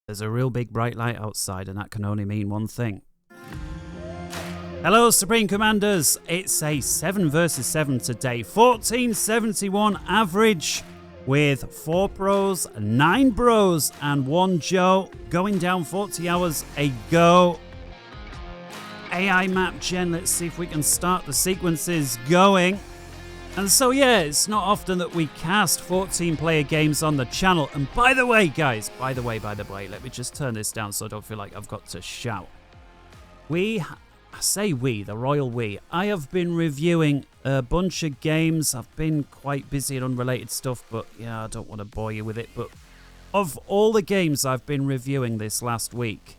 There's a real big bright light outside, and that can only mean one thing. Hello, Supreme Commanders. It's a 7 versus 7 today. 1471 average with 4 pros, 9 bros, and 1 Joe. Going down 40 hours ago. AI map gen. Let's see if we can start the sequences going. And so, yeah, it's not often that we cast 14-player games on the channel. And by the way, guys, by the way, let me just turn this down so I don't feel like I've got to shout. I say we, the royal we. I have been reviewing a bunch of games. I've been quite busy and unrelated stuff, but yeah, I don't want to bore you with it. But of all the games I've been reviewing this last week,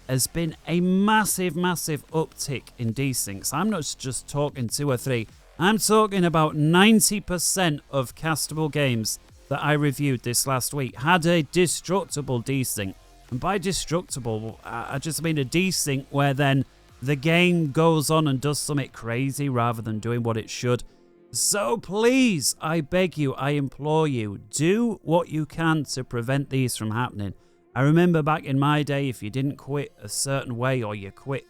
has been a massive uptick in desyncs. I'm not just talking 2 or 3. I'm talking about 90% of castable games that I reviewed this last week had a destructible desync. And by destructible, I just mean a desync where then the game goes on and does something crazy rather than doing what it should. So please, I beg you, I implore you, do what you can to prevent these from happening. I remember back in my day, if you didn't quit a certain way or you quit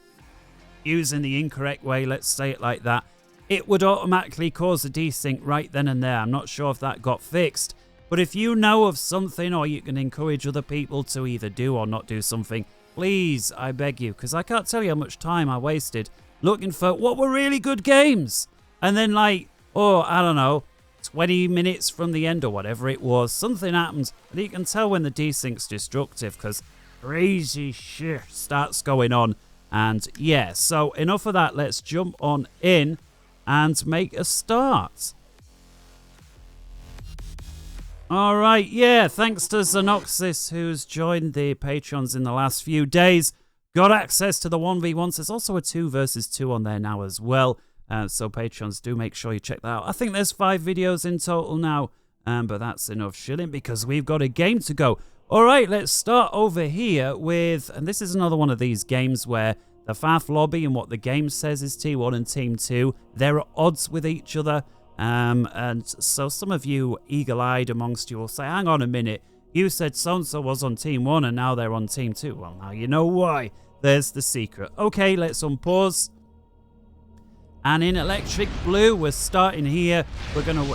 using the incorrect way, let's say it like that, it would automatically cause a desync right then and there. I'm not sure if that got fixed. But if you know of something or you can encourage other people to either do or not do something, please, I beg you, because I can't tell you how much time I wasted looking for what were really good games. And then I don't know, 20 minutes from the end or whatever it was, something happens and you can tell when the desync's destructive because crazy shit starts going on. And yeah, so enough of that. Let's jump on in and make a start. All right, yeah, thanks to Xenoxis, who's joined the patrons in the last few days. Got access to the 1v1s. There's also a 2 versus 2 on there now as well. So patrons, do make sure you check that out. I think there's 5 videos in total now, but that's enough shilling because we've got a game to go. All right, let's start over here with, and this is another one of these games where the FAF lobby and what the game says is T1 and Team 2. They're at odds with each other. And so some of you eagle-eyed amongst you will say, hang on a minute, you said so-and-so was on Team 1 and now they're on Team 2. Well, now you know why. There's the secret. Okay, let's unpause. And in electric blue, we're starting here.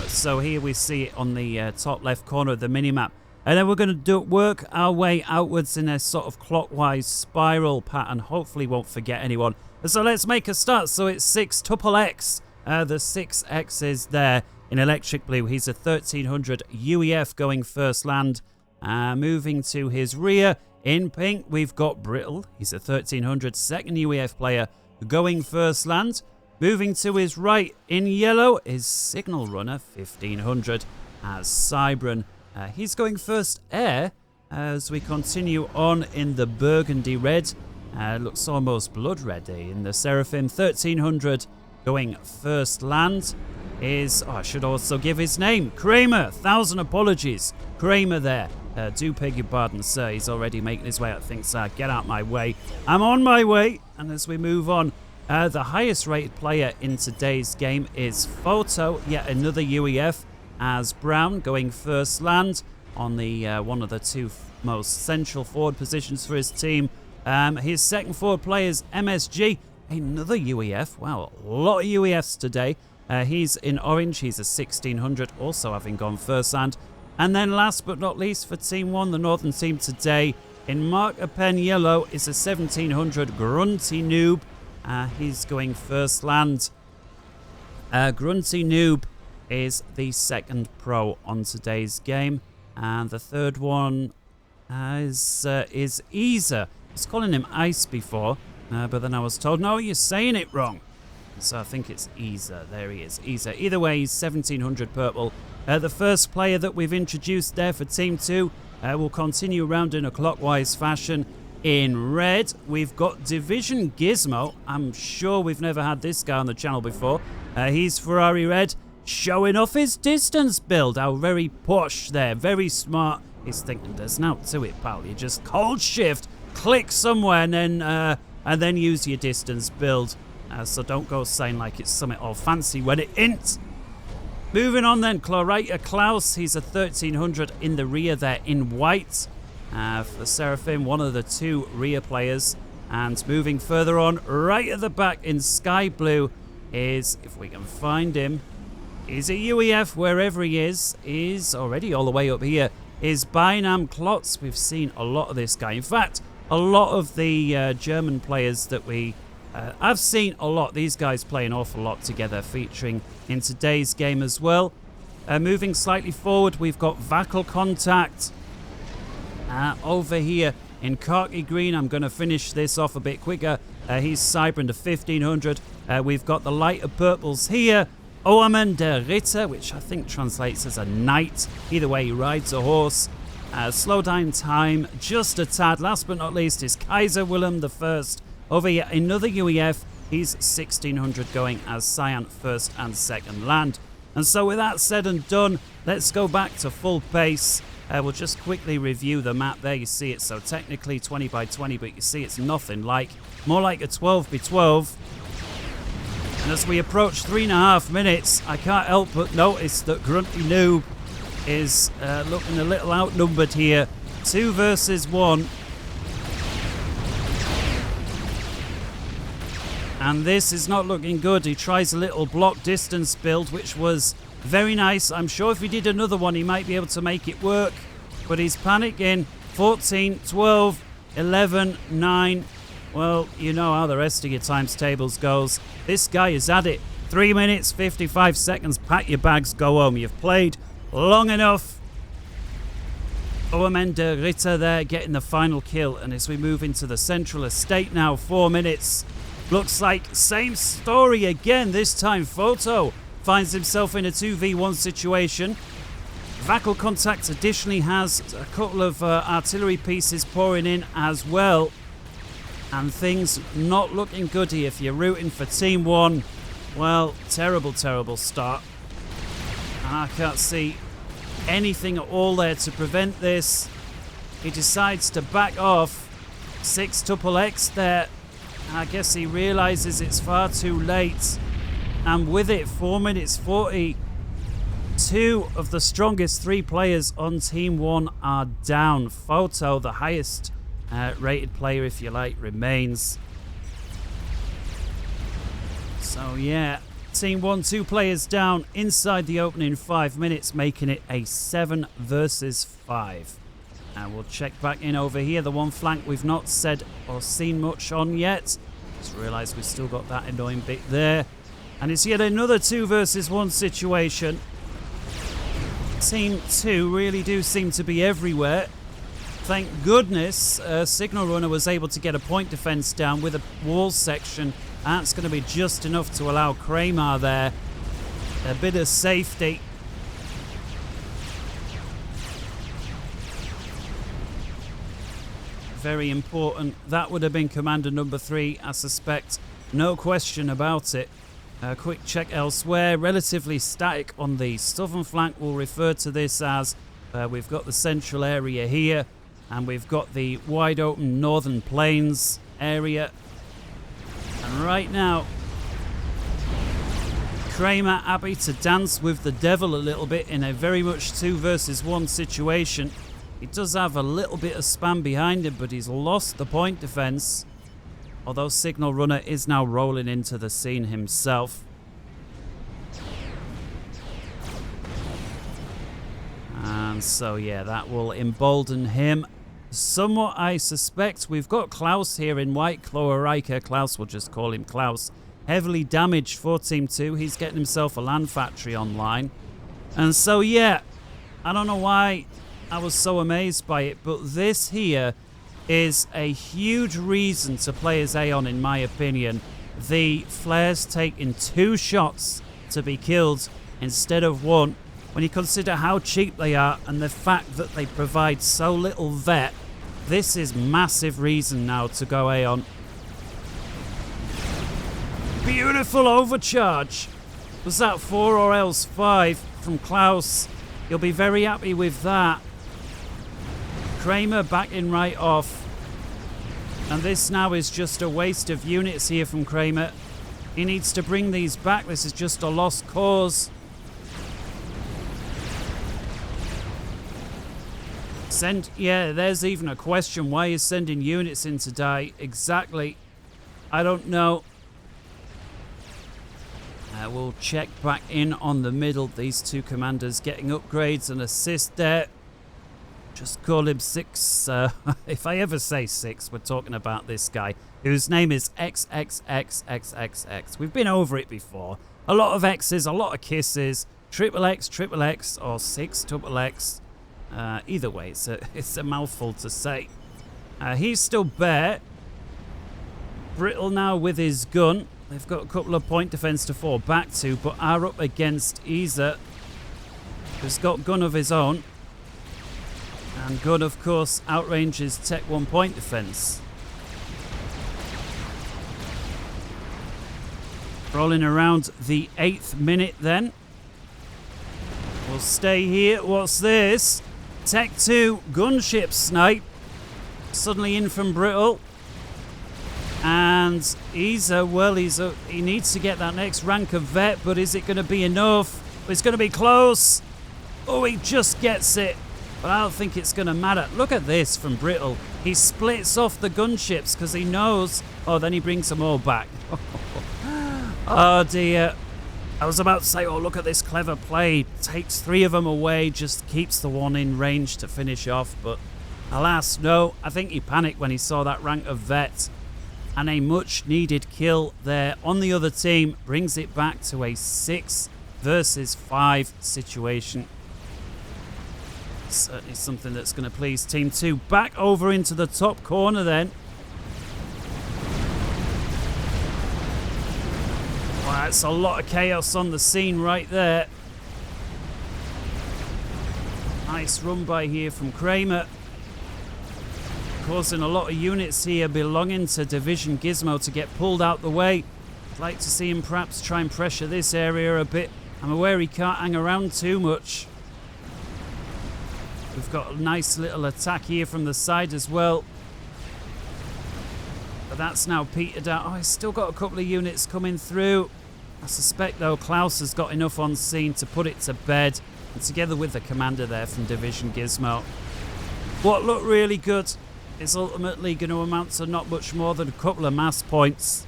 So here we see it on the top left corner of the minimap. And then we're going to work our way outwards in a sort of clockwise spiral pattern. Hopefully won't forget anyone. So let's make a start. So it's 6 tuple X. The 6 X's there in electric blue. He's a 1300 UEF going first land. Moving to his rear in pink, we've got Brittle. He's a 1300 second UEF player going first land. Moving to his right in yellow is Signal Runner 1500 as Cybran. He's going first air as we continue on in the burgundy red. Looks almost blood red in the Seraphim 1300. Going first land is, I should also give his name, Kramer. 1,000 apologies. Kramer there. Do beg your pardon, sir. He's already making his way out. Thinks, get out my way. I'm on my way. And as we move on, the highest rated player in today's game is Photo. Yet another UEF as Brown going first land on the one of the 2 most central forward positions for his team. His second forward player is MSG. Another UEF. Wow, a lot of UEFs today. He's in orange. He's a 1600, also having gone first hand. And then last but not least for Team 1, the Northern team today, in marker pen yellow is a 1700 Grunty Noob. He's going first land. Grunty Noob is the second pro on today's game. And the third one is Easer. I was calling him Ice before. But then I was told, no, you're saying it wrong. So I think it's Easer. There he is, Easer. Either way, he's 1700 purple. The first player that we've introduced there for Team 2 will continue around in a clockwise fashion. In red, we've got Division Gizmo. I'm sure we've never had this guy on the channel before. He's Ferrari red, showing off his distance build. How very posh there, very smart. He's thinking there's no to it, pal. You just cold shift, click somewhere, and then use your distance build. So don't go saying like it's something all fancy when it ain't. Moving on then, Chlorita Klaus, he's a 1300 in the rear there in white. For Seraphim, one of the two rear players. And moving further on, right at the back in sky blue is, if we can find him, is a UEF wherever he is already all the way up here, is Bynam Klotz. We've seen a lot of this guy. In fact, a lot of the German players that I've seen a lot. These guys play an awful lot together, featuring in today's game as well. Moving slightly forward, we've got Vacal Contact. Over here in khaki green, I'm going to finish this off a bit quicker. He's Cybrand, a 1500. We've got the lighter purples here. Oamen der Ritter, which I think translates as a knight. Either way, he rides a horse. Slow down time just a tad. Last but not least is Kaiser Wilhelm I. Over here, another UEF. He's 1600 going as Cyan first and second land. And so with that said and done, let's go back to full pace. We'll just quickly review the map there. You see it, so technically 20 by 20, but you see it's nothing like, more like a 12 by 12. And as we approach 3.5 minutes, I can't help but notice that Grunty Noob is looking a little outnumbered here. 2 versus 1. And this is not looking good. He tries a little block distance build, which was very nice. I'm sure if he did another one, he might be able to make it work. But he's panicking. 14, 12, 11, 9. Well, you know how the rest of your times tables goes. This guy is at it. 3 minutes, 55 seconds. Pack your bags, go home. You've played long enough. Oamen der Ritter there getting the final kill. And as we move into the central estate now, 4 minutes. Looks like same story again. This time Photo finds himself in a 2v1 situation. Vacal Contact additionally has a couple of artillery pieces pouring in as well. And things not looking good here. If you're rooting for Team 1, well, terrible, terrible start. And I can't see anything at all there to prevent this. He decides to back off. 6XX there. I guess he realizes it's far too late. And with it, 4 minutes 40. 2 of the strongest 3 players on Team 1 are down. Photo, the highest rated player, if you like, remains. So, yeah. Team 1, 2 players down inside the opening 5 minutes, making it a 7 versus 5. And we'll check back in over here. The one flank we've not said or seen much on yet. Just realised we've still got that annoying bit there. And it's yet another 2 versus 1 situation. Team 2 really do seem to be everywhere. Thank goodness Signal Runner was able to get a point defence down with a wall section. That's going to be just enough to allow Kramer there a bit of safety. Very important. That would have been Commander number 3, I suspect. No question about it. A quick check elsewhere. Relatively static on the southern flank. We'll refer to this as we've got the central area here. And we've got the wide open northern plains area. And right now, Kramer happy to dance with the devil a little bit in a very much 2 versus 1 situation. He does have a little bit of spam behind him, but he's lost the point defense. Although Signal Runner is now rolling into the scene himself. And so, yeah, that will embolden him somewhat, I suspect. We've got Klaus here in white. Chlorita Klaus, we'll just call him Klaus. Heavily damaged for Team 2. He's getting himself a land factory online. And so, yeah, I don't know why I was so amazed by it, but this here is a huge reason to play as Aeon, in my opinion. The flares taking 2 shots to be killed instead of 1. When you consider how cheap they are and the fact that they provide so little vet, this is massive reason now to go Aeon. Beautiful overcharge. Was that 4 or else 5 from Klaus? You'll be very happy with that. Kramer backing right off. And this now is just a waste of units here from Kramer. He needs to bring these back. This is just a lost cause. Yeah, there's even a question. Why is sending units in to die? Exactly. I don't know. We'll check back in on the middle. These two commanders getting upgrades and assists there. Just call him 6. If I ever say 6, we're talking about this guy, whose name is XXXXXX. We've been over it before. A lot of X's, a lot of kisses. Triple X, or 6 double X. Either way, it's a mouthful to say. He's still bare. Brittle now with his gun. They've got a couple of point defense to fall back to, but are up against Isa, who's got gun of his own. And gun, of course, outranges Tech 1 point defense. Rolling around the 8th minute then. We'll stay here. What's this? Tech 2 gunship snipe. Suddenly in from Brittle. And Isa, well, he needs to get that next rank of vet, but is it going to be enough? It's going to be close. Oh, he just gets it. But I don't think it's going to matter. Look at this from Brittle. He splits off the gunships because he knows. Oh, then he brings them all back. Oh, dear. I was about to say, oh, look at this clever play. Takes 3 of them away, just keeps the one in range to finish off. But alas, no. I think he panicked when he saw that rank of vet. And a much-needed kill there on the other team brings it back to a 6 versus 5 situation. Certainly something that's going to please Team 2. Back over into the top corner then. Wow, it's a lot of chaos on the scene right there. Nice run by here from Kramer. Causing a lot of units here belonging to Division Gizmo to get pulled out the way. I'd like to see him perhaps try and pressure this area a bit. I'm aware he can't hang around too much. We've got a nice little attack here from the side as well. But that's now petered out. Oh, he's still got a couple of units coming through. I suspect, though, Klaus has got enough on scene to put it to bed. And together with the commander there from Division Gizmo. What looked really good is ultimately going to amount to not much more than a couple of mass points.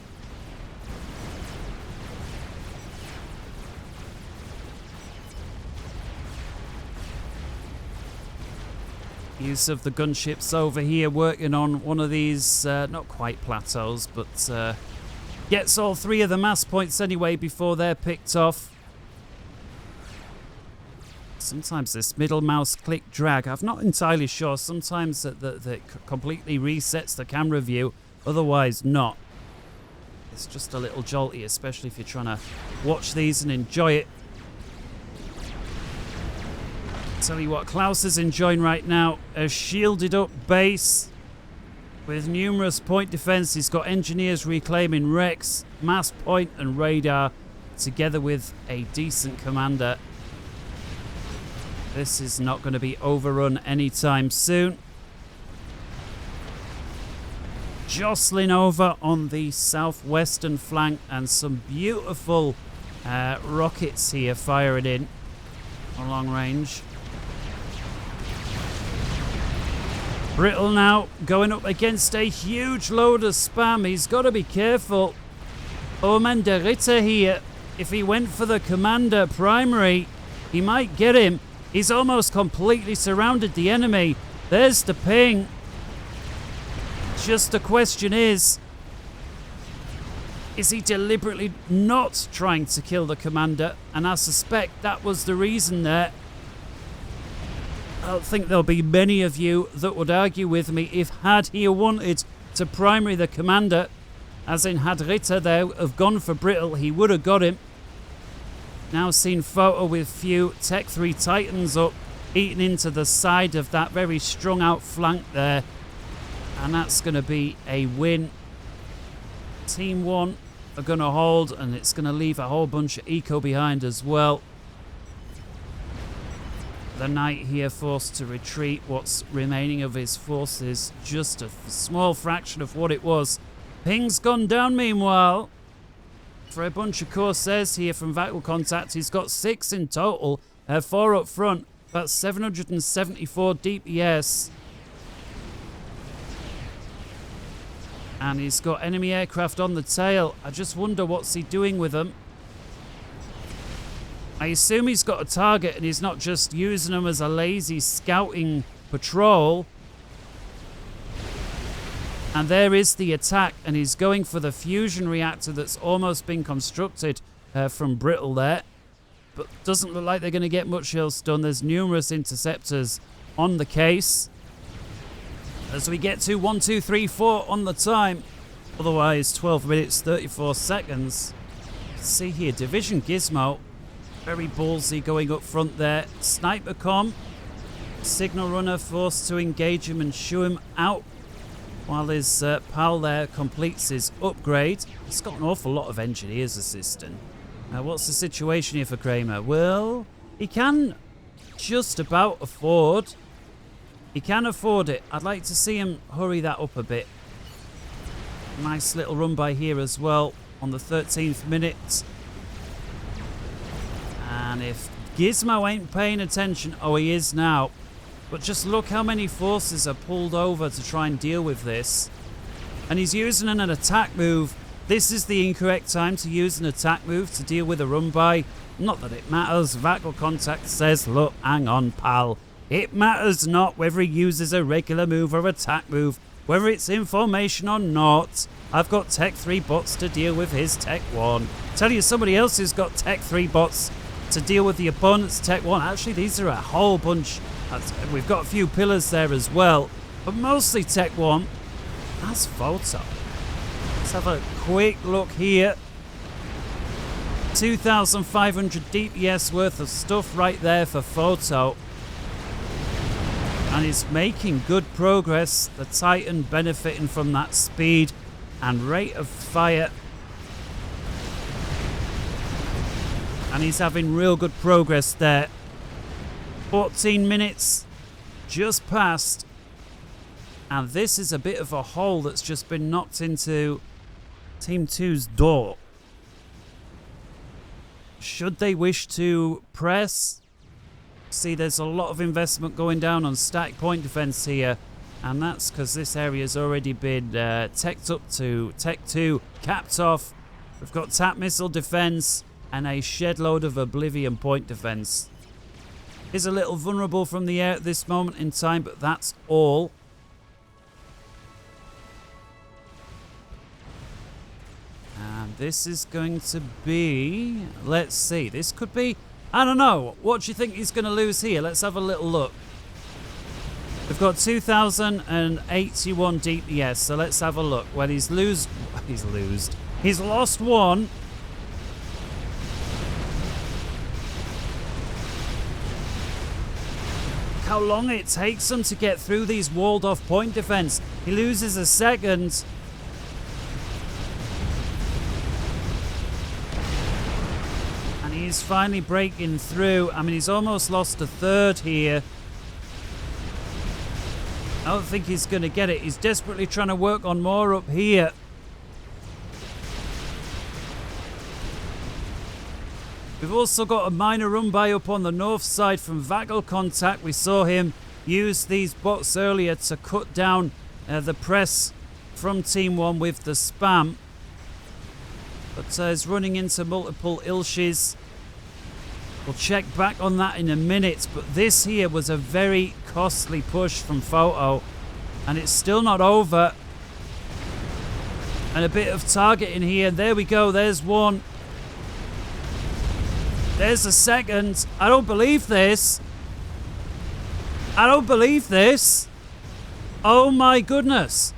Use of the gunships over here, working on one of these, not quite plateaus, but gets all 3 of the mass points anyway before they're picked off. Sometimes this middle mouse click drag, I'm not entirely sure. Sometimes that completely resets the camera view, otherwise not. It's just a little jolty, especially if you're trying to watch these and enjoy it. Tell you what, Klaus is enjoying right now a shielded up base with numerous point defense. He's got engineers reclaiming Rex, mass point and radar, together with a decent commander. This is not going to be overrun anytime soon. Jostling over on the southwestern flank, and some beautiful rockets here firing in on long range. Brittle now going up against a huge load of spam. He's got to be careful. Omen de Ritter here. If he went for the commander primary, he might get him. He's almost completely surrounded the enemy. There's the ping. Just the question is he deliberately not trying to kill the commander? And I suspect that was the reason there. I don't think there'll be many of you that would argue with me if had he wanted to primary the commander, as in had Ritter there have gone for Brittle, he would have got him. Now seen photo with few Tech 3 Titans up, eating into the side of that very strung out flank there. And that's going to be a win. Team 1 are going to hold, and it's going to leave a whole bunch of eco behind as well. The knight here forced to retreat. What's remaining of his forces, just a small fraction of what it was. Ping's gone down meanwhile for a bunch of Corsairs here from Vacuum Contact. He's got 6 in total, 4 up front. About 774 DPS. And he's got enemy aircraft on the tail. I just wonder what's he doing with them. I assume he's got a target and he's not just using them as a lazy scouting patrol. And there is the attack, and he's going for the fusion reactor that's almost been constructed from Brittle there. But doesn't look like they're going to get much else done. There's numerous interceptors on the case. As we get to 1, 2, 3, 4 on the time. Otherwise, 12 minutes, 34 seconds. See here, Division Gizmo. Very ballsy going up front there. Sniper com. Signal runner forced to engage him and shoo him out. While his pal there completes his upgrade. He's got an awful lot of engineers assisting. What's the situation here for Kramer? Well, he can just about afford. He can afford it. I'd like to see him hurry that up a bit. Nice little run by here as well on the 13th minute. And if Gizmo ain't paying attention, oh, he is now. But just look how many forces are pulled over to try and deal with this. And he's using an attack move. This is the incorrect time to use an attack move to deal with a run by. Not that it matters. Tactical Contact says, look, hang on, pal. It matters not whether he uses a regular move or attack move. Whether it's in formation or not. I've got Tech 3 bots to deal with his Tech 1. Tell you somebody else who's got Tech 3 bots to deal with the opponent's Tech 1. Actually, these are a whole bunch. We've got a few pillars there as well. But mostly Tech 1. That's Photo. Let's have a quick look here. 2,500 DPS worth of stuff right there for Photo. And he's making good progress. The Titan benefiting from that speed and rate of fire. And he's having real good progress there. 14 minutes just passed. And this is a bit of a hole that's just been knocked into Team 2's door. Should they wish to press? See, there's a lot of investment going down on static point defense here. And that's because this area's already been teched up to Tech 2, capped off. We've got tap missile defense and a shed load of Oblivion point defense. Is a little vulnerable from the air at this moment in time, but that's all. And this is going to be... Let's see. This could be... I don't know. What do you think he's going to lose here? Let's have a little look. We've got 2,081 DPS, so let's have a look. Well, he's lost one. How long it takes him to get through these walled off point defense. He loses a second. And he's finally breaking through. I mean, he's almost lost a third here. I don't think he's going to get it. He's desperately trying to work on more up here. We've also got a minor run by up on the north side from Tactical Contact. We saw him use these bots earlier to cut down the press from Team 1 with the spam. But he's running into multiple Ilshes. We'll check back on that in a minute. But this here was a very costly push from Photo. And it's still not over. And a bit of targeting here. There we go. There's one. There's a second. I don't believe this. I don't believe this. Oh my goodness.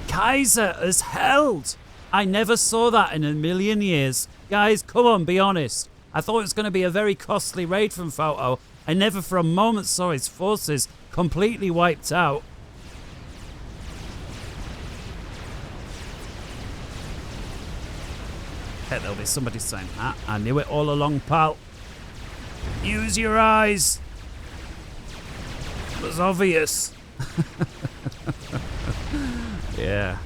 Kaiser has held. I never saw that in a million years. Guys, come on, be honest. I thought it was going to be a very costly raid from Photo. I never for a moment saw his forces completely wiped out. There'll be somebody saying, I knew it all along, pal. Use your eyes. It was obvious. Yeah.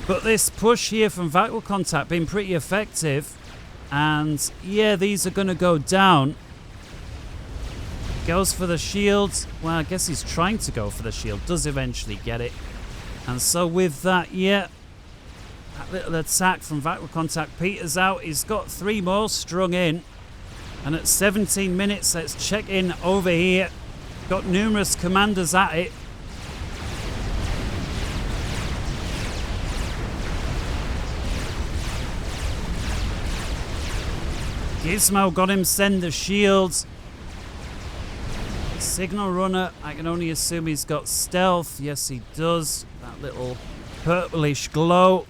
But this push here from Tactical Contact been pretty effective. And yeah, these are going to go down. Goes for the shield. Well, I guess he's trying to go for the shield. Does eventually get it. And so with that, yeah, that little attack from Tactical Contact peters out. He's got 3 more strung in. And at 17 minutes, let's check in over here. Got numerous commanders at it. Gizmo got him send the shields. Signal Runner, I can only assume he's got stealth. Yes, he does. That little purplish glow.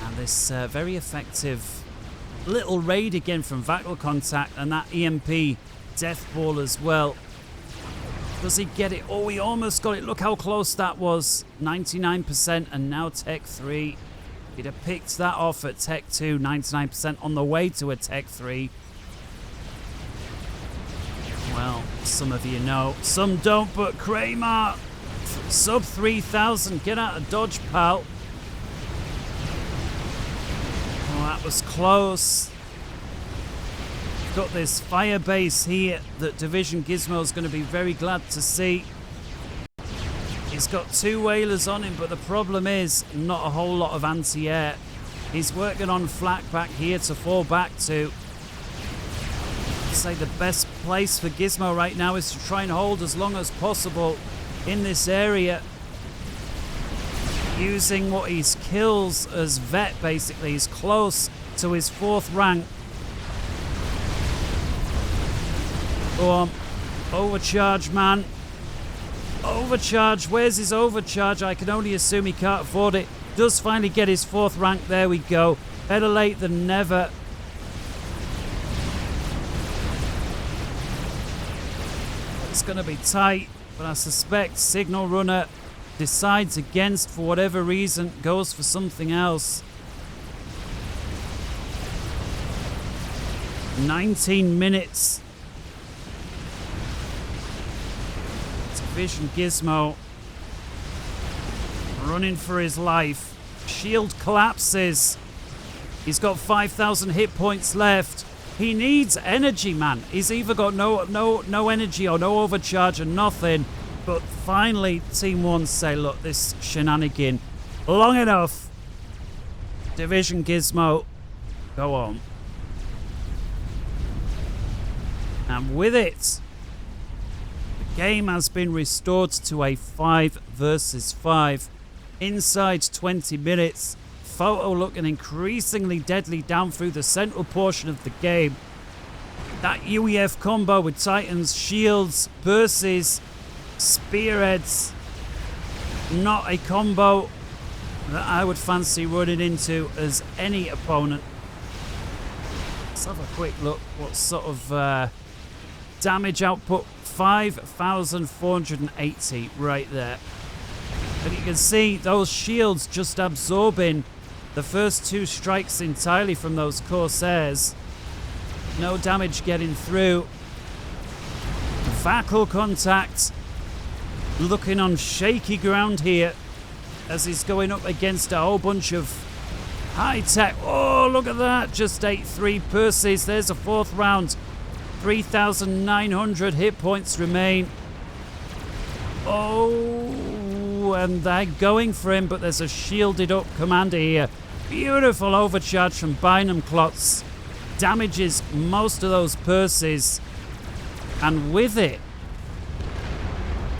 And this very effective little raid again from Tactical Contact, and that EMP death ball as well. Does he get it? Oh, he almost got it. Look how close that was. 99%, and now Tech 3. He'd have picked that off at Tech 2, 99% on the way to a Tech 3. Well, some of you know, some don't, but Kramer, sub 3,000, get out of dodge, pal. Oh, that was close. Got this fire base here that Division Gizmo's going to be very glad to see. He's got 2 whalers on him, but the problem is not a whole lot of anti-air. He's working on flak back here to fall back to. I'd say the best place for Gizmo right now is to try and hold as long as possible in this area. Using what he kills as vet, basically. He's close to his 4th rank. Go on. Overcharge, man. Overcharge. Where's his overcharge? I can only assume he can't afford it. Does finally get his 4th rank. There we go. Better late than never. It's going to be tight, but I suspect Signal Runner decides against, for whatever reason, goes for something else. 19 minutes. Division Gizmo running for his life. Shield collapses. He's got 5,000 hit points left. He needs energy, man. He's either got no energy or no overcharge or nothing. But finally, Team 1 say, look, this shenanigan, long enough. Division Gizmo, go on. And with it, the game has been restored to a 5 versus 5. Inside 20 minutes, Photo looking increasingly deadly down through the central portion of the game. That UEF combo with Titans, shields, bursts, spearheads, not a combo that I would fancy running into as any opponent. Let's have a quick look what sort of damage output. 5,480 right there. But you can see those shields just absorbing the first 2 strikes entirely from those Corsairs. No damage getting through. Tactical Contact looking on shaky ground here as he's going up against a whole bunch of high-tech. Oh, look at that. Just 8-3 Percy's. There's a 4th round. 3,900 hit points remain. Oh, and they're going for him, but there's a shielded up commander here. Beautiful overcharge from Bynum Clots. Damages most of those Percy's. And with it,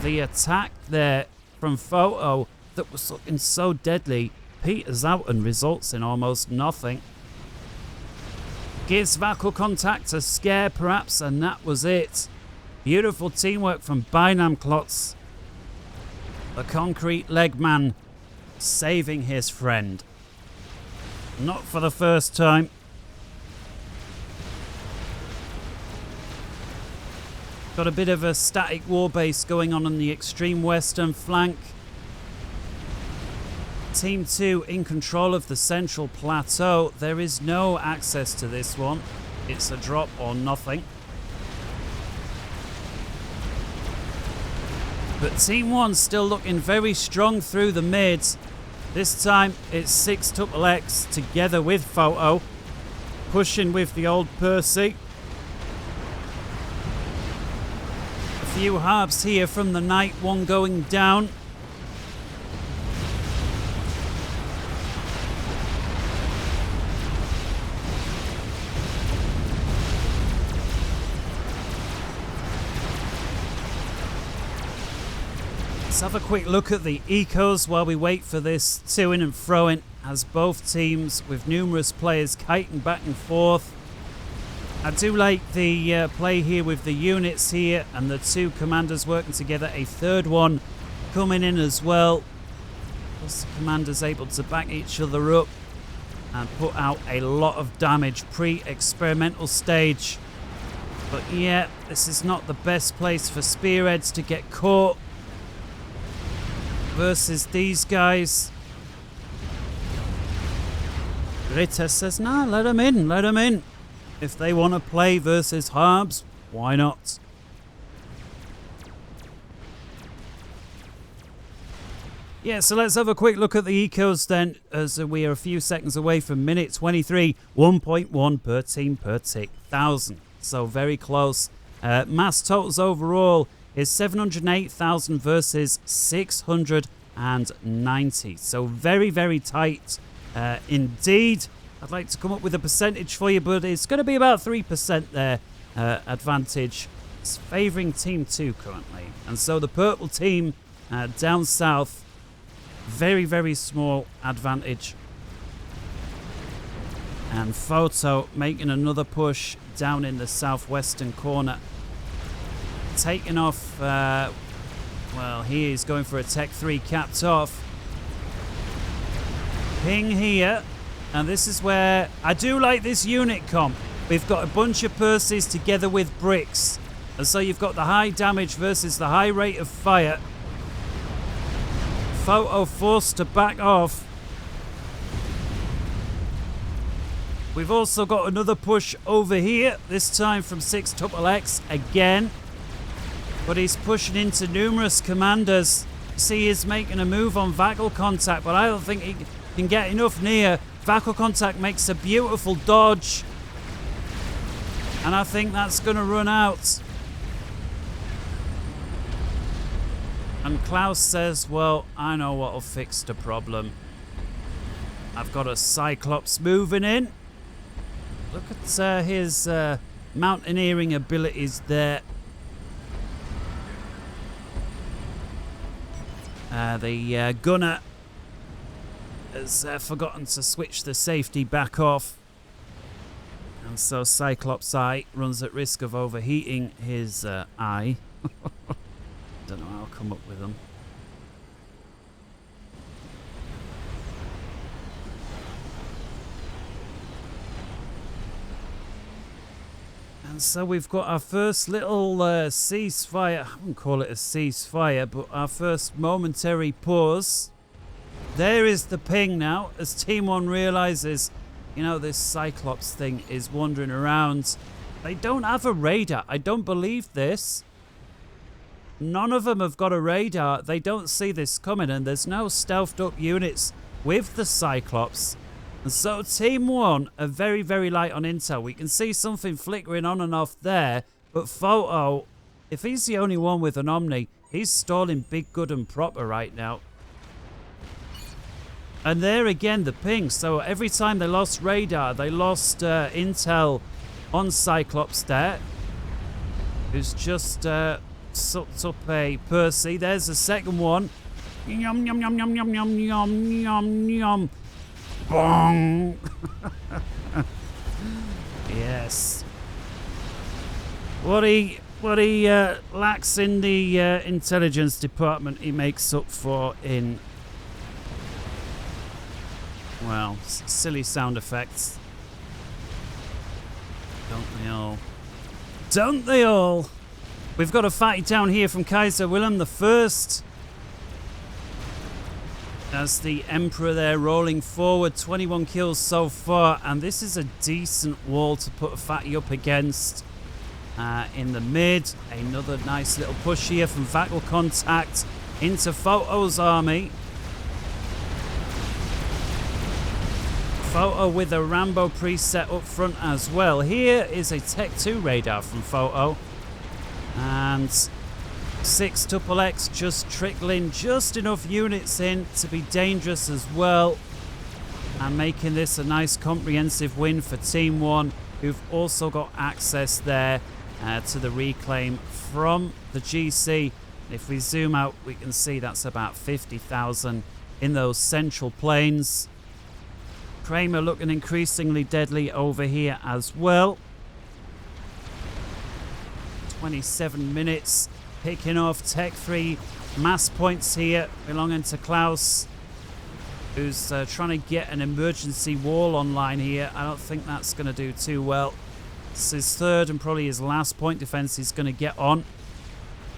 the attack there from Photo that was looking so deadly peters out and results in almost nothing. Gives Tactical Contact a scare perhaps, and that was it. Beautiful teamwork from Bynum Clots. The concrete leg man saving his friend. Not for the first time. Got a bit of a static war base going on the extreme western flank. Team 2 in control of the central plateau. There is no access to this one. It's a drop or nothing. But Team 1 still looking very strong through the mid. This time it's 6XX together with Photo. Pushing with the old Percy. Few harps here from the night, one going down. Let's have a quick look at the ecos while we wait for this to-in and throw-in, as both teams with numerous players kiting back and forth. I do like the play here with the units here and the two commanders working together. A third one coming in as well. Plus the commanders able to back each other up and put out a lot of damage pre-experimental stage. But yeah, this is not the best place for spearheads to get caught versus these guys. Ritter says, nah, let them in, let them in. If they want to play versus Harbs, why not? Yeah, so let's have a quick look at the ecos then, as we are a few seconds away from minute 23. 1.1 per team per tick, 1,000. So very close. Mass totals overall is 708,000 versus 690. So very, very tight indeed. I'd like to come up with a percentage for you, but it's going to be about 3% there advantage. It's favouring Team 2 currently. And so the purple team down south, very, very small advantage. And Photo making another push down in the southwestern corner. Taking off, well, he is going for a Tech 3 capped off. Ping here. And this is where I do like this unit comp. We've got a bunch of Percies together with bricks. And so you've got the high damage versus the high rate of fire. Photo forced to back off. We've also got another push over here. This time from 6XX again. But he's pushing into numerous commanders. See, he's making a move on Vagal contact, but I don't think he can get enough near. Vagal contact makes a beautiful dodge. And I think that's going to run out. And Klaus says, well, I know what'll fix the problem. I've got a Cyclops moving in. Look at his mountaineering abilities there. The gunner has forgotten to switch the safety back off. And so Cyclops Eye runs at risk of overheating his eye. Don't know how I'll come up with them. And so we've got our first little ceasefire. I wouldn't call it a ceasefire, but our first momentary pause. There is the ping now, as Team 1 realizes, you know, this Cyclops thing is wandering around. They don't have a radar. I don't believe this. None of them have got a radar. They don't see this coming, and there's no stealthed up units with the Cyclops. And so Team 1 are very, very light on intel. We can see something flickering on and off there, but Photo, if he's the only one with an Omni, he's stalling big, good and proper right now. And there again, the ping. So every time they lost radar, they lost intel on Cyclops there, who's just sucked up a Percy. There's the second one. Yum, yum, yum, yum, yum, yum, yum, yum, yum. Bong! Yes. What he lacks in the intelligence department, he makes up for in, well, silly sound effects. Don't they all? Don't they all? We've got a fight down here from Kaiser Wilhelm I. As the Emperor there rolling forward, 21 kills so far, and this is a decent wall to put a fatty up against. In the mid, another nice little push here from Vagal contact into Photo's army. Photo with a Rambo preset up front as well. Here is a Tech 2 radar from Photo, and 6 Triple X just trickling just enough units in to be dangerous as well. And making this a nice comprehensive win for Team 1, who've also got access there to the reclaim from the GC. If we zoom out, we can see that's about 50,000 in those central plains. Kramer looking increasingly deadly over here as well. 27 minutes, picking off Tech 3 mass points here belonging to Klaus, who's trying to get an emergency wall online here. I don't think that's going to do too well. It's his third and probably his last point defense he's going to get on.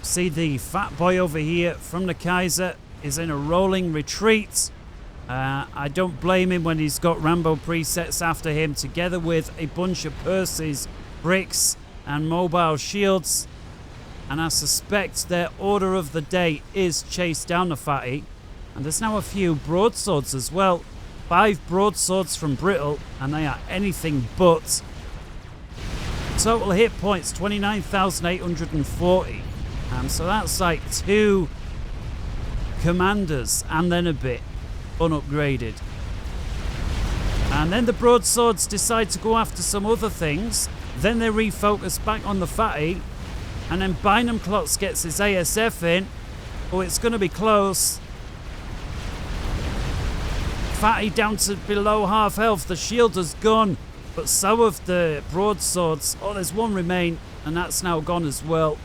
See the fat boy over here from the Kaiser is in a rolling retreat. I don't blame him when he's got Rambo presets after him, together with a bunch of purses, bricks, and mobile shields. And I suspect their order of the day is chase down the fatty. And there's now a few broadswords as well. 5 broadswords from Brittle, and they are anything but. Total hit points 29,840. So that's like 2 commanders and then a bit unupgraded. And then the broadswords decide to go after some other things. Then they refocus back on the fatty. And then Bynum Klotz gets his ASF in. Oh, it's going to be close. Fatty down to below half health. The shield has gone, but so have the broadswords. Oh, there's one remain, and that's now gone as well.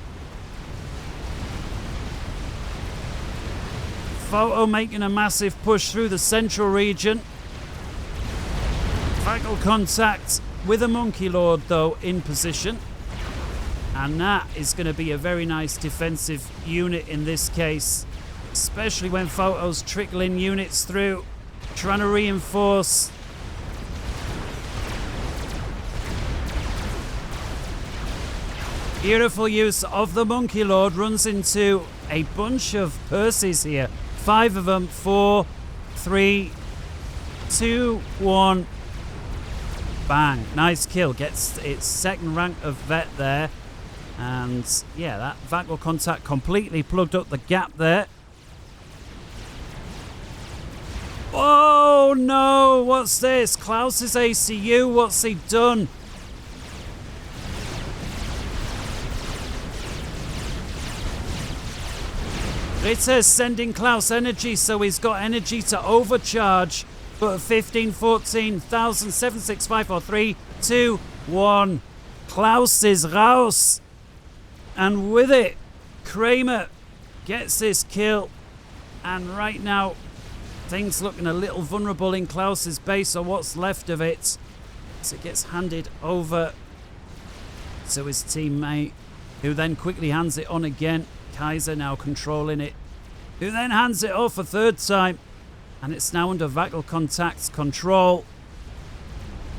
Photo making a massive push through the central region. Fraggle contact with a Monkey Lord, though, in position. And that is going to be a very nice defensive unit in this case, especially when Photo's trickling units through, trying to reinforce. Beautiful use of the Monkey Lord, runs into a bunch of purses here. 5 of them. 4, 3, 2, 1. Bang. Nice kill. Gets its second rank of vet there. And yeah, that Vagel contact completely plugged up the gap there. Oh no, what's this? Klaus's ACU, what's he done? It says sending Klaus energy, so he's got energy to overcharge. But 15, 14,000, 7, 6, 5, 4, 3, 2, 1. Klaus is raus. And with it, Kramer gets this kill. And right now, things looking a little vulnerable in Klaus's base, or what's left of it. So it gets handed over to his teammate, who then quickly hands it on again. Kaiser now controlling it, who then hands it off a third time. And it's now under Vagel contact's control.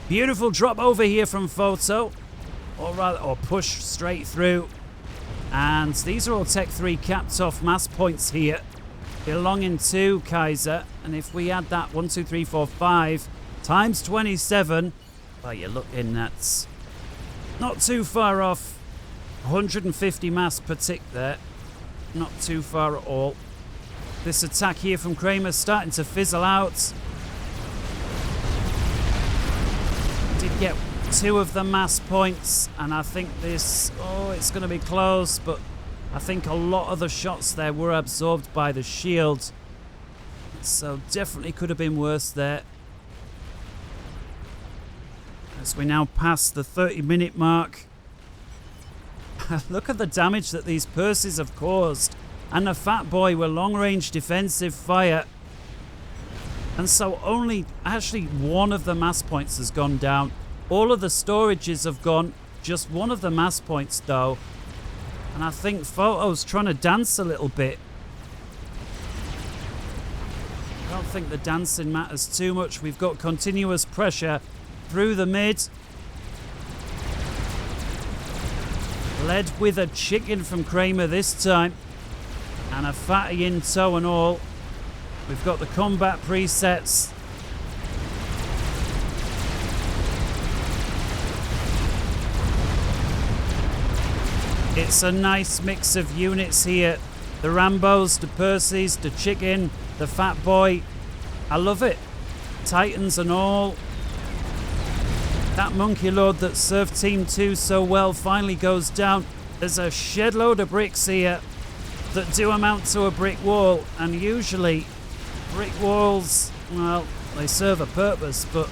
Beautiful drop over here from Photo. Or push straight through. And these are all Tech 3 capped off mass points here, belonging to Kaiser. And if we add that 1, 2, 3, 4, 5 times 27, well, you're looking at not too far off. 150 mass per tick there. Not too far at all. This attack here from Kramer starting to fizzle out. Did get 2 of the mass points, and I think this, it's going to be close, but I think a lot of the shots there were absorbed by the shield. So definitely could have been worse there. As we now pass the 30-minute mark. Look at the damage that these purses have caused. And the Fat Boy with long-range defensive fire. And so only actually 1 of the mass points has gone down. All of the storages have gone. Just 1 of the mass points though. And I think Photo's trying to dance a little bit. I don't think the dancing matters too much. We've got continuous pressure through the mid. Led with a chicken from Kramer this time. And a fatty in tow and all. We've got the combat presets. It's a nice mix of units here. The Rambos, the Percys, the Chicken, the Fat Boy. I love it. Titans and all. That Monkey Lord that served Team 2 so well finally goes down. There's a shed load of bricks here that do amount to a brick wall. And usually, brick walls, well, they serve a purpose, but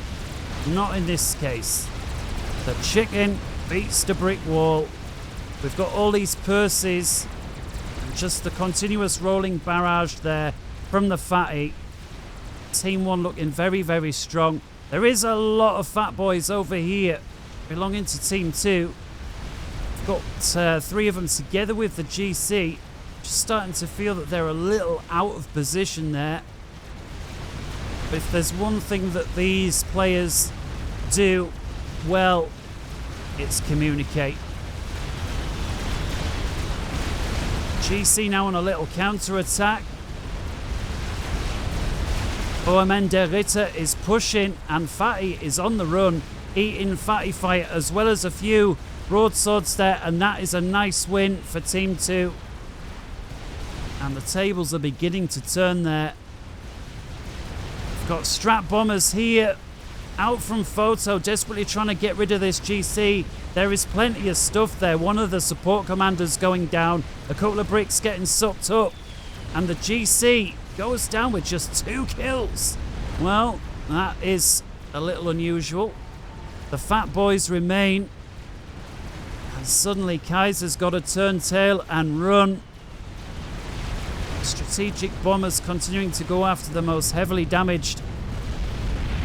not in this case. The Chicken beats the brick wall. We've got all these Percys. And just the continuous rolling barrage there from the Fatty. Team 1 looking very, very strong. There is a lot of Fat Boys over here belonging to Team 2. We've got 3 of them together with the GC. Just starting to feel that they're a little out of position there. But if there's one thing that these players do well, it's communicate. GC now on a little counter-attack. Bohemender Ritter is pushing and Fatty is on the run, eating Fatty Fire as well as a few broadswords there, and that is a nice win for Team 2. And the tables are beginning to turn there. We've got Strat Bombers here, out from Photo, desperately trying to get rid of this GC. There is plenty of stuff there. One of the support commanders going down, a couple of bricks getting sucked up, and the GC goes down with just 2 kills. Well, that is a little unusual. The Fat Boys remain. And suddenly Kaiser's got to turn tail and run. Strategic Bombers continuing to go after the most heavily damaged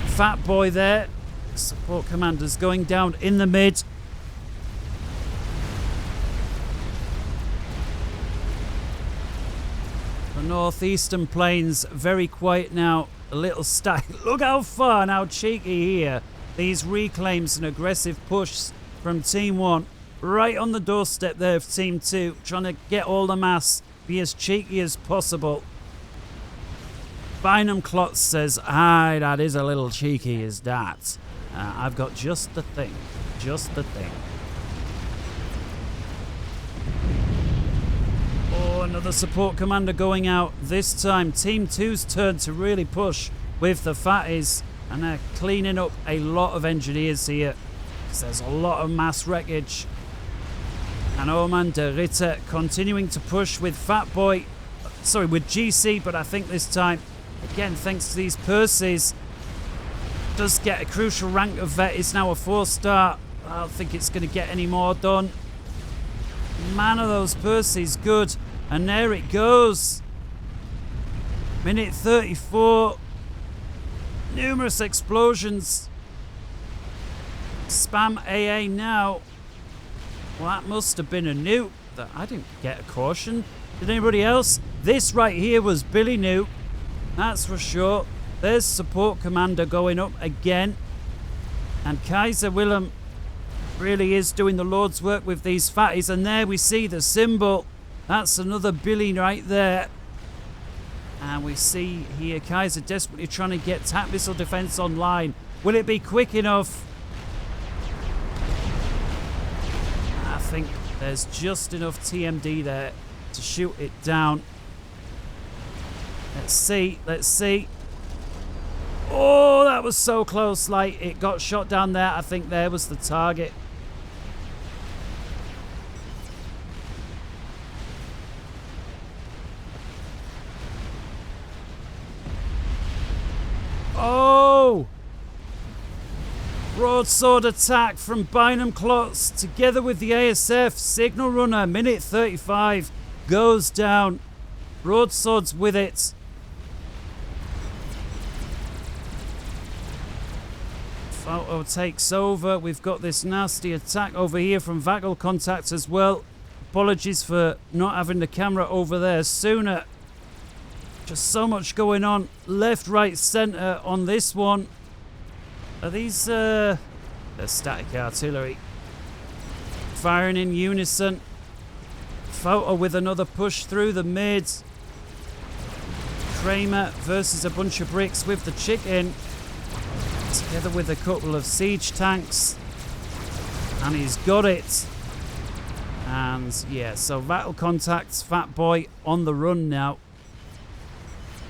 Fat Boy there. Support commanders going down in the mid. The northeastern plains very quiet now, a little static. Look how far and how cheeky here. These reclaims and aggressive push from Team 1 right on the doorstep there of Team 2, trying to get all the mass, be as cheeky as possible. Bynum Klotz says, aye, that is a little cheeky, is that? I've got just the thing, just the thing. Oh, another support commander going out. This time, Team 2's turn to really push with the Fatties. And they're cleaning up a lot of engineers here. There's a lot of mass wreckage. And Oman de Ritter continuing to push with Fat Boy. Sorry, with GC, but I think this time, again, thanks to these Percys, does get a crucial rank of vet. It's now a 4-star. I don't think it's going to get any more done. Man, are those Percys good. And there it goes. Minute 34. Numerous explosions. Spam AA now. Well, that must have been a nuke. I didn't get a caution. Did anybody else? This right here was Billy Nuke. That's for sure. There's support commander going up again. And Kaiser Willem really is doing the Lord's work with these fatties. And there we see the symbol. That's another Billy right there. And we see here Kaiser desperately trying to get TAC missile defense online. Will it be quick enough? I think there's just enough TMD there to shoot it down. Let's see, let's see. Oh, that was so close. Like, it got shot down there. I think there was the target. Oh! Broadsword attack from Bynum Klotz together with the ASF. Signal runner, minute 35, goes down. Broadswords with it. Photo takes over. We've got this nasty attack over here from Vagel Contact as well. Apologies for not having the camera over there sooner. Just so much going on left, right, centre on this one. Are these they're static artillery firing in unison? Photo with another push through the mid. Kramer versus a bunch of bricks with the chicken, together with a couple of siege tanks, and he's got it. And yeah, so Vital Contacts, Fat Boy on the run now.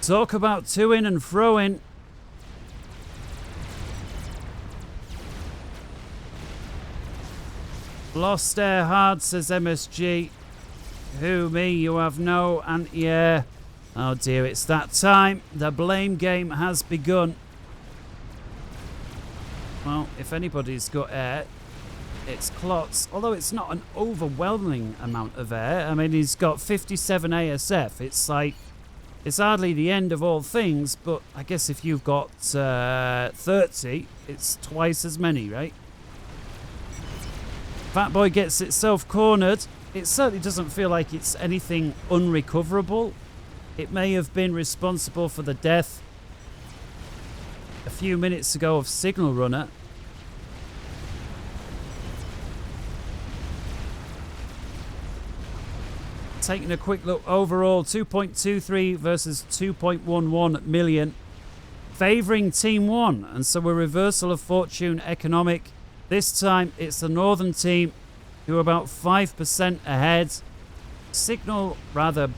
Talk about to-in and throw-in. Lost air hard, says MSG. Who, me? You have no anti-air. Oh dear, it's that time. The blame game has begun. Well, if anybody's got air, it's Klotz. Although it's not an overwhelming amount of air. I mean, he's got 57 ASF. It's like, it's hardly the end of all things, but I guess if you've got 30, it's twice as many, right? Fat Boy gets itself cornered. It certainly doesn't feel like it's anything unrecoverable. It may have been responsible for the death a few minutes ago of Signal Runner. Taking a quick look overall, 2.23 versus 2.11 million. Favouring Team 1, and so a reversal of fortune economic. This time it's the Northern team who are about 5% ahead.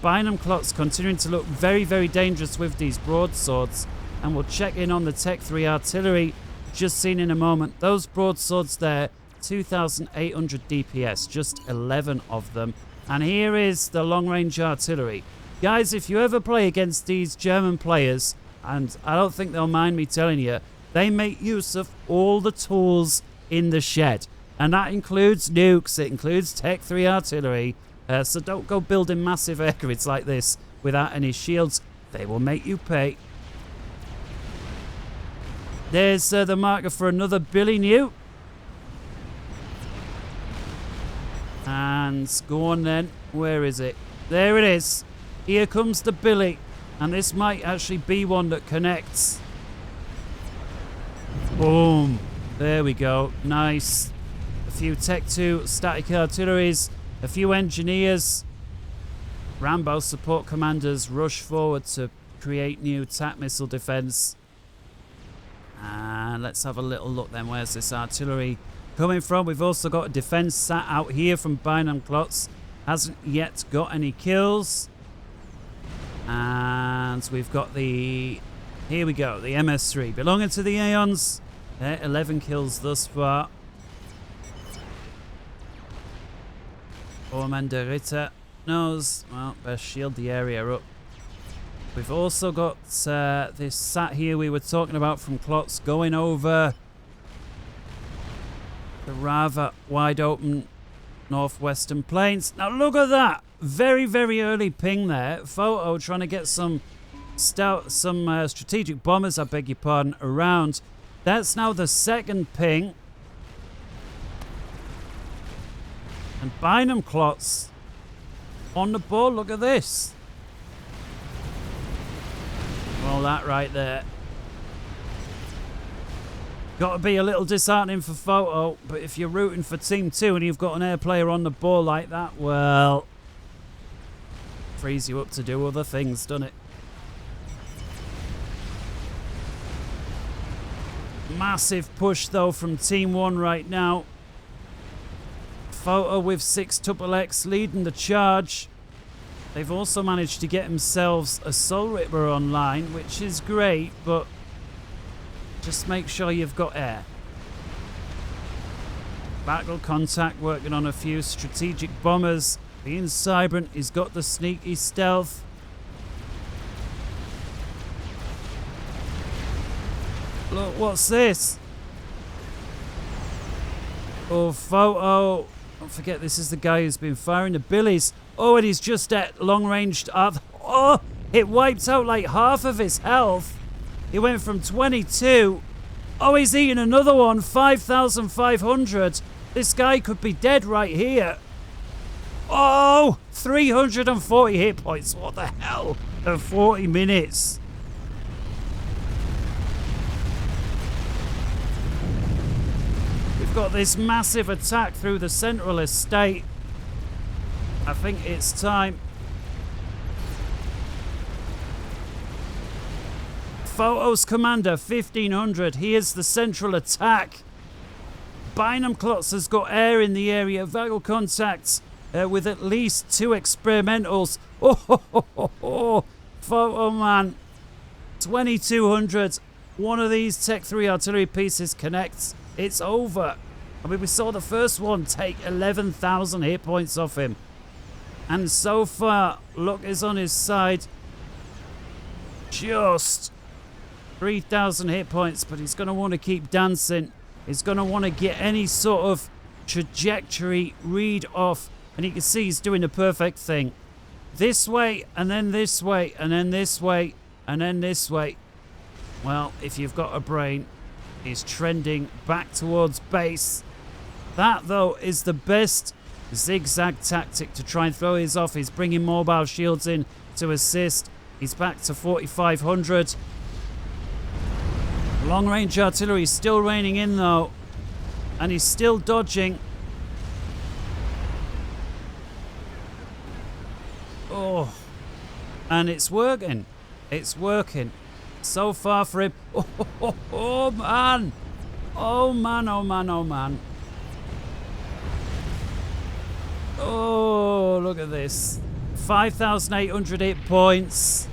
Bynum Klotz continuing to look very, very dangerous with these broadswords. And we'll check in on the Tech 3 artillery, just seen in a moment. Those broadswords there, 2,800 DPS, just 11 of them. And here is the long-range artillery. Guys, if you ever play against these German players, and I don't think they'll mind me telling you, they make use of all the tools in the shed. And that includes nukes, it includes Tech 3 artillery. So don't go building massive air grids like this without any shields. They will make you pay. There's the marker for another Billy New. And go on then. Where is it? There it is. Here comes the Billy. And this might actually be one that connects. Boom. There we go. Nice. A few Tech 2 static artilleries. A few engineers. Rambo support commanders rush forward to create new TAC missile defense. And let's have a little look then. Where's this artillery coming from? We've also got a defense sat out here from Bynum Klotz. Hasn't yet got any kills. And we've got the... Here we go. The MS3. Belonging to the Aeons. 11 kills thus far. Ormander Ritter knows. Well, best shield the area up. We've also got this sat here we were talking about from Klotz going over the rather wide open northwestern plains. Now look at that. Very, very early ping there. Photo trying to get some strategic bombers, I beg your pardon, around. That's now the second ping. And Bynum Klotz on the ball. Look at this. Well, that right there. Got to be a little disheartening for Photo, but if you're rooting for Team 2 and you've got an air player on the ball like that, well, frees you up to do other things, doesn't it? Massive push, though, from Team 1 right now. Photo with 6XX leading the charge. They've also managed to get themselves a Soul Ripper online, which is great, but just make sure you've got air. Battle Contact working on a few strategic bombers. Being Cybrant, he's got the sneaky stealth. Look, what's this? Oh, Photo. Don't forget, this is the guy who's been firing the billies. Oh, and he's just at long-range... Oh, it wiped out like half of his health. He went from 22. Oh, he's eating another one. 5,500. This guy could be dead right here. Oh, 340 hit points. What the hell? In 40 minutes. We've got this massive attack through the central estate. I think it's time. Photo's commander, 1,500. Here's the central attack. Bynum Klotz has got air in the area. Vital contacts with at least 2 experimentals. Oh, Photo Man, 2200. One of these Tech 3 artillery pieces connects. It's over. I mean, we saw the first one take 11,000 hit points off him. And so far, luck is on his side. Just 3,000 hit points, but he's going to want to keep dancing. He's going to want to get any sort of trajectory read off. And you can see he's doing the perfect thing. This way, and then this way, and then this way, and then this way. Well, if you've got a brain, he's trending back towards base. That, though, is the best zigzag tactic to try and throw his off. He's bringing mobile shields in to assist. He's back to 4,500. Long-range artillery is still raining in, though. And he's still dodging. Oh. And it's working. It's working. So far for him. Oh, man. Oh, man, oh, man, oh, man. Oh, look at this. 5,800 hit points.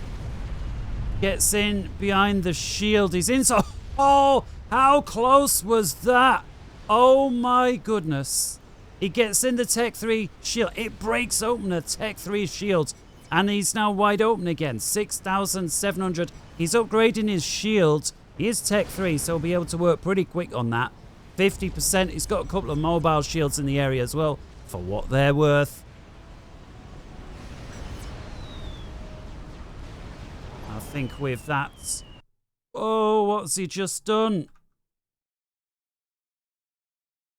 Gets in behind the shield. He's in. So, oh, how close was that? Oh, my goodness. He gets in the Tech 3 shield. It breaks open the Tech 3 shield. And he's now wide open again. 6,700. He's upgrading his shield. He is Tech 3, so he'll be able to work pretty quick on that. 50%. He's got a couple of mobile shields in the area as well, for what they're worth. I think with that... Oh, what's he just done?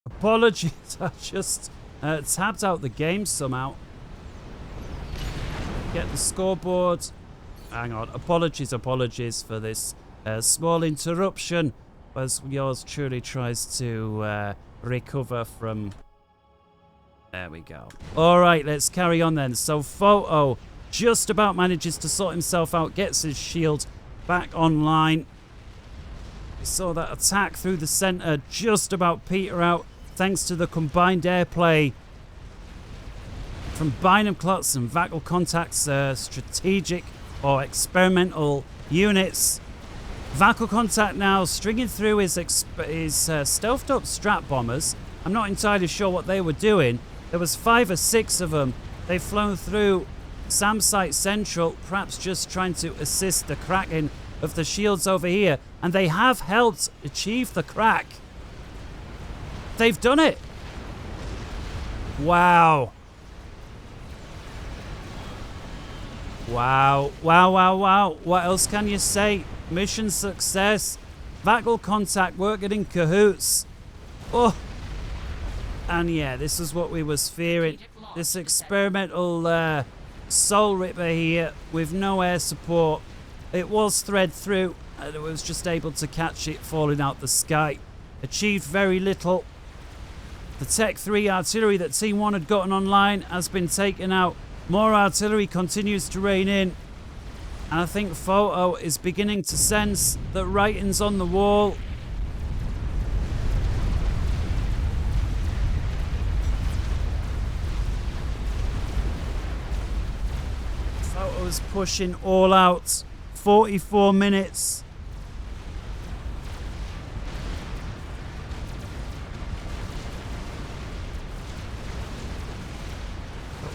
Apologies, I just tapped out the game somehow. Get the scoreboard. Hang on, apologies for this small interruption as yours truly tries to recover from... There we go. Alright, let's carry on then. So Photo just about manages to sort himself out, gets his shield back online. We saw that attack through the center just about peter out thanks to the combined airplay from Bynum Klotz and Vacal Contact's strategic or experimental units. Vacal Contact now stringing through his stealthed up strat bombers. I'm not entirely sure what they were doing. There was 5 or 6 of them. They've flown through SAM Site Central, perhaps just trying to assist the cracking of the shields over here. And they have helped achieve the crack. They've done it. Wow. Wow. Wow, wow, wow. What else can you say? Mission success. Vacal Contact working in cahoots. Oh. And yeah, this is what we was fearing. This experimental Soul Ripper here with no air support. It was thread through and it was just able to catch it falling out the sky. Achieved very little. The Tech 3 artillery that Team 1 had gotten online has been taken out. More artillery continues to rain in. And I think Photo is beginning to sense that writing's on the wall. Photo's pushing all out. 44 minutes.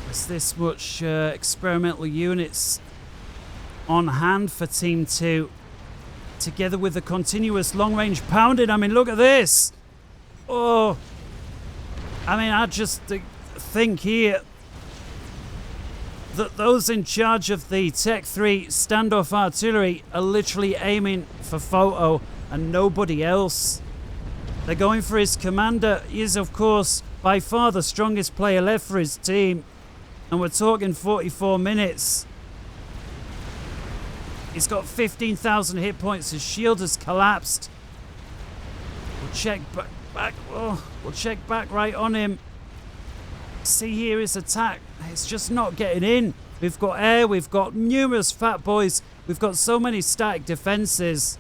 There's this much experimental units on hand for Team 2, together with the continuous long-range pounding. I mean, look at this. Oh, I mean, I just think here that those in charge of the Tech 3 standoff artillery are literally aiming for Photo and nobody else. They're going for his commander. He is, of course, by far the strongest player left for his team. And we're talking 44 minutes. He's got 15,000 hit points. His shield has collapsed. We'll check back. Oh, we'll check back right on him. See here his attack. It's just not getting in. We've got air. We've got numerous fat boys. We've got so many static defenses.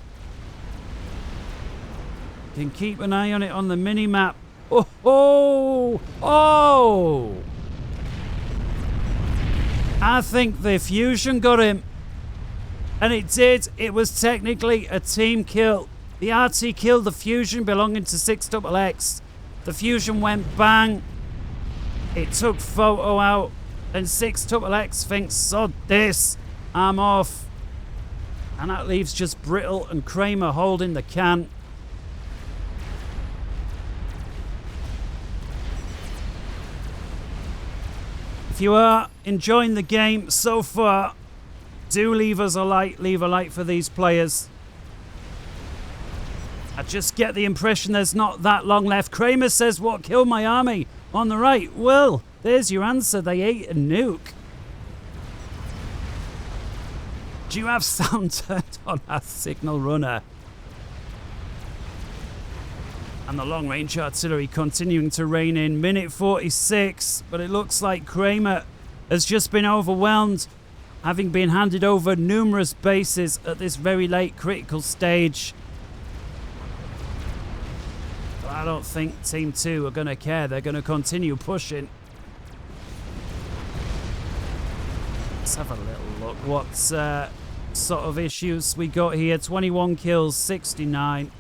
You can keep an eye on it on the mini-map. Oh, oh, oh! I think the fusion got him. And it did. It was technically a team kill. The RT killed the fusion belonging to 6XX. The fusion went bang. It took photo out. And 6XX thinks, sod this. I'm off. And that leaves just Brittle and Kramer holding the can. If you are enjoying the game so far, do leave us a like. Leave a like for these players. I just get the impression there's not that long left. Kramer says, what killed my army? On the right. Well, there's your answer. They ate a nuke. Do you have sound turned on our signal runner? And the long-range artillery continuing to rain in. Minute 46, but it looks like Kramer has just been overwhelmed, having been handed over numerous bases at this very late critical stage. But I don't think Team 2 are going to care. They're going to continue pushing. Let's have a little look. What sort of issues we got here? 21 kills, 69.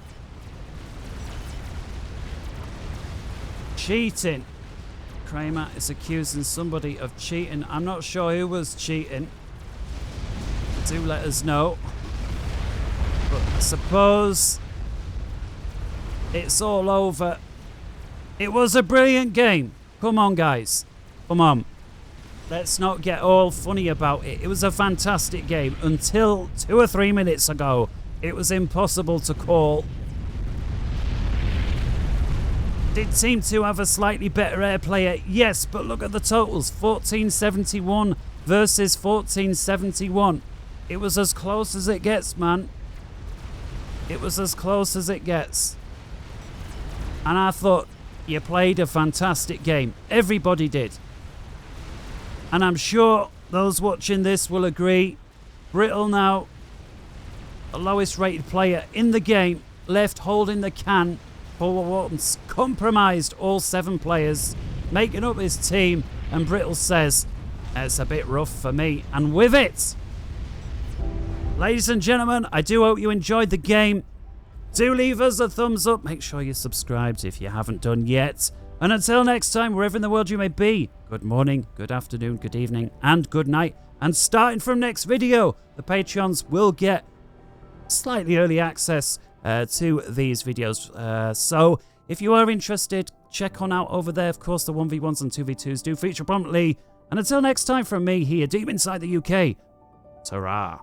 Cheating. Kramer is accusing somebody of cheating. I'm not sure who was cheating. Do let us know. But I suppose it's all over. It was a brilliant game. Come on, guys. Come on. Let's not get all funny about it. It was a fantastic game until 2 or 3 minutes ago. It was impossible to call. Did Team 2 have a slightly better air player? Yes, but look at the totals. 1471 versus 1471. It was as close as it gets, man. It was as close as it gets. And I thought you played a fantastic game. Everybody did. And I'm sure those watching this will agree. Brittle now, the lowest rated player in the game, left holding the can for once. Compromised all 7 players, making up his team. And Brittle says, it's a bit rough for me. And with it, ladies and gentlemen, I do hope you enjoyed the game. Do leave us a thumbs up. Make sure you're subscribed if you haven't done yet. And until next time, wherever in the world you may be, good morning, good afternoon, good evening, and good night. And starting from next video, the Patreons will get slightly early access to these videos. So if you are interested, check on out over there. Of course, the 1v1s and 2v2s do feature prominently. And until next time from me here, deep inside the UK, ta-ra.